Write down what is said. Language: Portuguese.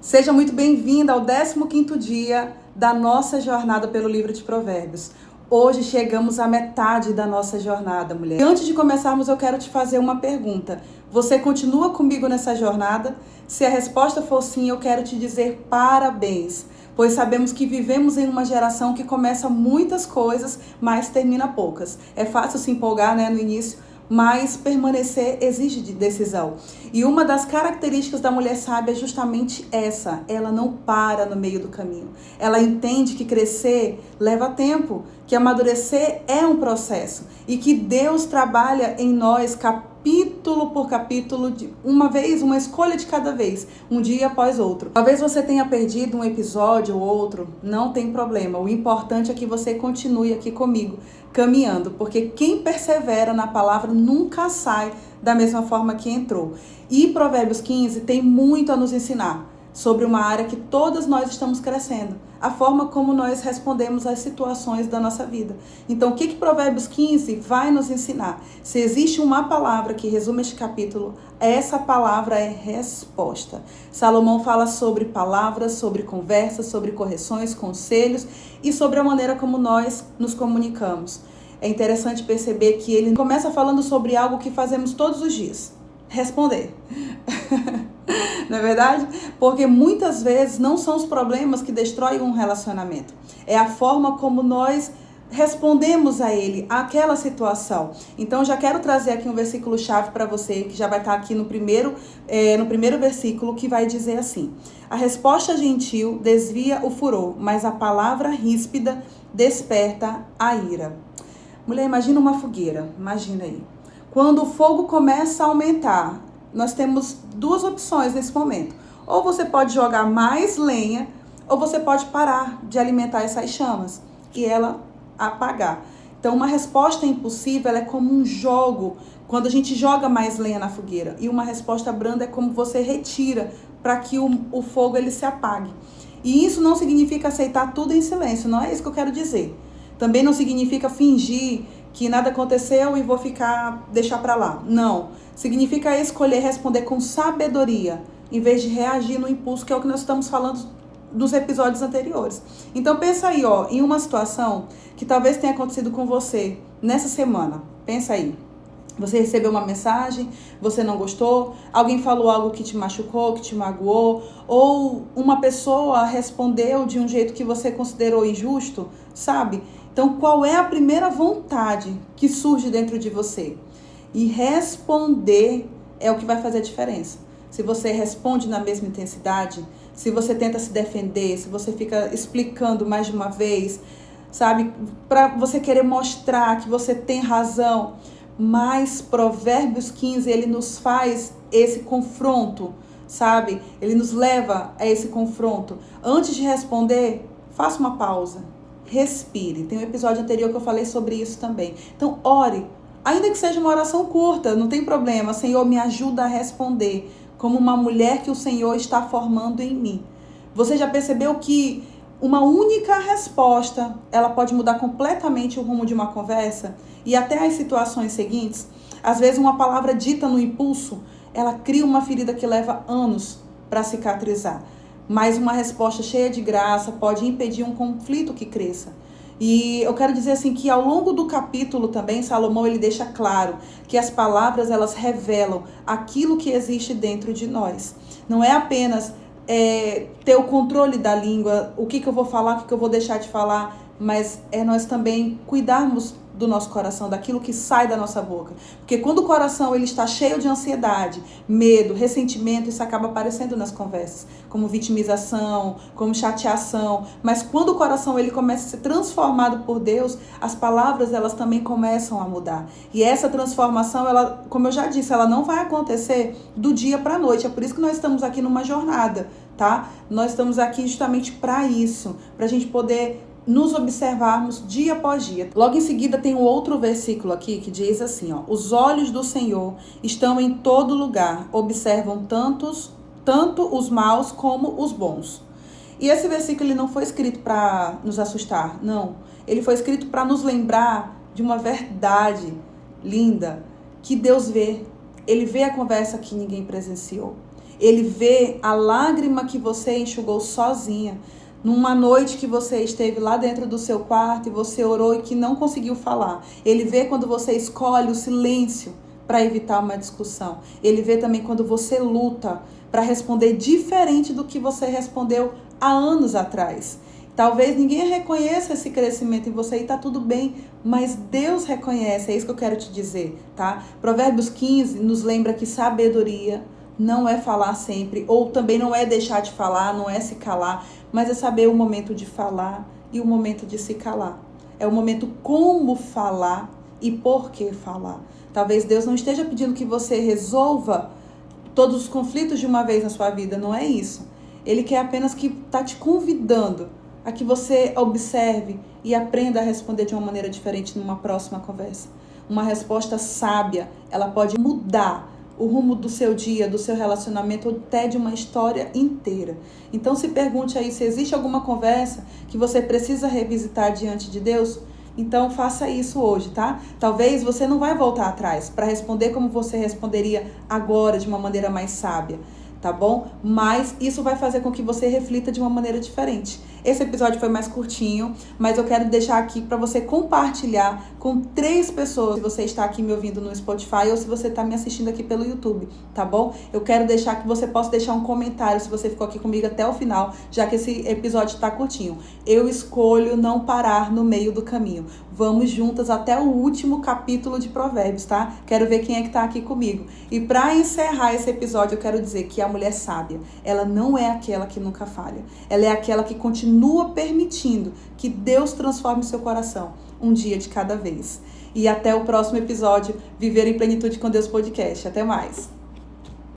Seja muito bem-vinda ao 15º dia da nossa jornada pelo livro de Provérbios. Hoje chegamos à metade da nossa jornada, mulher. E antes de começarmos, eu quero te fazer uma pergunta. Você continua comigo nessa jornada? Se a resposta for sim, eu quero te dizer parabéns, pois sabemos que vivemos em uma geração que começa muitas coisas, mas termina poucas. É fácil se empolgar, né, no início, mas permanecer exige de decisão. E uma das características da mulher sábia é justamente essa: ela não para no meio do caminho. Ela entende que crescer leva tempo, que amadurecer é um processo e que Deus trabalha em nós capítulo por capítulo, de uma vez, uma escolha de cada vez, um dia após outro. Talvez você tenha perdido um episódio ou outro, não tem problema. O importante é que você continue aqui comigo, caminhando, porque quem persevera na palavra nunca sai da mesma forma que entrou. E Provérbios 15 tem muito a nos ensinar sobre uma área que todas nós estamos crescendo, a forma como nós respondemos às situações da nossa vida. Então, o que Provérbios 15 vai nos ensinar? Se existe uma palavra que resume este capítulo, essa palavra é resposta. Salomão fala sobre palavras, sobre conversas, sobre correções, conselhos e sobre a maneira como nós nos comunicamos. É interessante perceber que ele começa falando sobre algo que fazemos todos os dias: responder. Não é verdade? Porque muitas vezes não são os problemas que destroem um relacionamento. É a forma como nós respondemos a ele, àquela situação. Então, já quero trazer aqui um versículo-chave para você, que já vai estar aqui no primeiro versículo, que vai dizer assim: a resposta gentil desvia o furor, mas a palavra ríspida desperta a ira. Mulher, imagina uma fogueira, imagina aí. Quando o fogo começa a aumentar, nós temos duas opções nesse momento. Ou você pode jogar mais lenha, ou você pode parar de alimentar essas chamas e ela apagar. Então, uma resposta impulsiva, ela é como um jogo, quando a gente joga mais lenha na fogueira. E uma resposta branda é como você retira para que o fogo ele se apague. E isso não significa aceitar tudo em silêncio, não é isso que eu quero dizer. Também não significa fingir que nada aconteceu e vou deixar para lá. Não. Significa escolher responder com sabedoria, em vez de reagir no impulso, que é o que nós estamos falando dos episódios anteriores. Então pensa aí, em uma situação que talvez tenha acontecido com você nessa semana. Pensa aí. Você recebeu uma mensagem, você não gostou, alguém falou algo que te machucou, que te magoou, ou uma pessoa respondeu de um jeito que você considerou injusto, sabe? Então, qual é a primeira vontade que surge dentro de você? E responder é o que vai fazer a diferença. Se você responde na mesma intensidade, se você tenta se defender, se você fica explicando mais de uma vez, sabe? Para você querer mostrar que você tem razão. Mas Provérbios 15, ele nos faz esse confronto, sabe? Ele nos leva a esse confronto. Antes de responder, faça uma pausa, respire. Tem um episódio anterior que eu falei sobre isso também. Então, ore, ainda que seja uma oração curta, não tem problema. Senhor, me ajuda a responder como uma mulher que o Senhor está formando em mim. Você já percebeu que uma única resposta, ela pode mudar completamente o rumo de uma conversa e até as situações seguintes? Às vezes uma palavra dita no impulso, ela cria uma ferida que leva anos para cicatrizar. Mas uma resposta cheia de graça pode impedir um conflito que cresça. E eu quero dizer assim que ao longo do capítulo também, Salomão ele deixa claro que as palavras elas revelam aquilo que existe dentro de nós. Não é apenas ter o controle da língua, o que eu vou falar, o que eu vou deixar de falar, mas é nós também cuidarmos do nosso coração, daquilo que sai da nossa boca. Porque quando o coração ele está cheio de ansiedade, medo, ressentimento, isso acaba aparecendo nas conversas, como vitimização, como chateação. Mas quando o coração ele começa a ser transformado por Deus, as palavras elas também começam a mudar. E essa transformação, ela, como eu já disse, ela não vai acontecer do dia para a noite. É por isso que nós estamos aqui numa jornada, tá? Nós estamos aqui justamente para isso, para a gente poder nos observarmos dia após dia. Logo em seguida tem um outro versículo aqui que diz assim, os olhos do Senhor estão em todo lugar, observam tanto os maus como os bons. E esse versículo ele não foi escrito para nos assustar, não. Ele foi escrito para nos lembrar de uma verdade linda que Deus vê. Ele vê a conversa que ninguém presenciou. Ele vê a lágrima que você enxugou sozinha, numa noite que você esteve lá dentro do seu quarto e você orou e que não conseguiu falar. Ele vê quando você escolhe o silêncio para evitar uma discussão. Ele vê também quando você luta para responder diferente do que você respondeu há anos atrás. Talvez ninguém reconheça esse crescimento em você e tá tudo bem, mas Deus reconhece, é isso que eu quero te dizer, tá? Provérbios 15 nos lembra que sabedoria não é falar sempre, ou também não é deixar de falar, não é se calar, mas é saber o momento de falar e o momento de se calar. É o momento como falar e por que falar. Talvez Deus não esteja pedindo que você resolva todos os conflitos de uma vez na sua vida, não é isso. Ele quer apenas que está te convidando a que você observe e aprenda a responder de uma maneira diferente numa próxima conversa. Uma resposta sábia, ela pode mudar o rumo do seu dia, do seu relacionamento, ou até de uma história inteira. Então se pergunte aí se existe alguma conversa que você precisa revisitar diante de Deus. Então faça isso hoje, tá? Talvez você não vai voltar atrás para responder como você responderia agora, de uma maneira mais sábia, tá bom? Mas isso vai fazer com que você reflita de uma maneira diferente. Esse episódio foi mais curtinho, mas eu quero deixar aqui para você compartilhar com 3 pessoas, se você está aqui me ouvindo no Spotify ou se você está me assistindo aqui pelo YouTube, tá bom? Eu quero deixar que você possa deixar um comentário se você ficou aqui comigo até o final, já que esse episódio está curtinho. Eu escolho não parar no meio do caminho. Vamos juntas até o último capítulo de Provérbios, tá? Quero ver quem é que tá aqui comigo. E para encerrar esse episódio, eu quero dizer que a mulher sábia, ela não é aquela que nunca falha. Ela é aquela que continua permitindo que Deus transforme seu coração, um dia de cada vez. E até o próximo episódio, Viver em Plenitude com Deus Podcast. Até mais!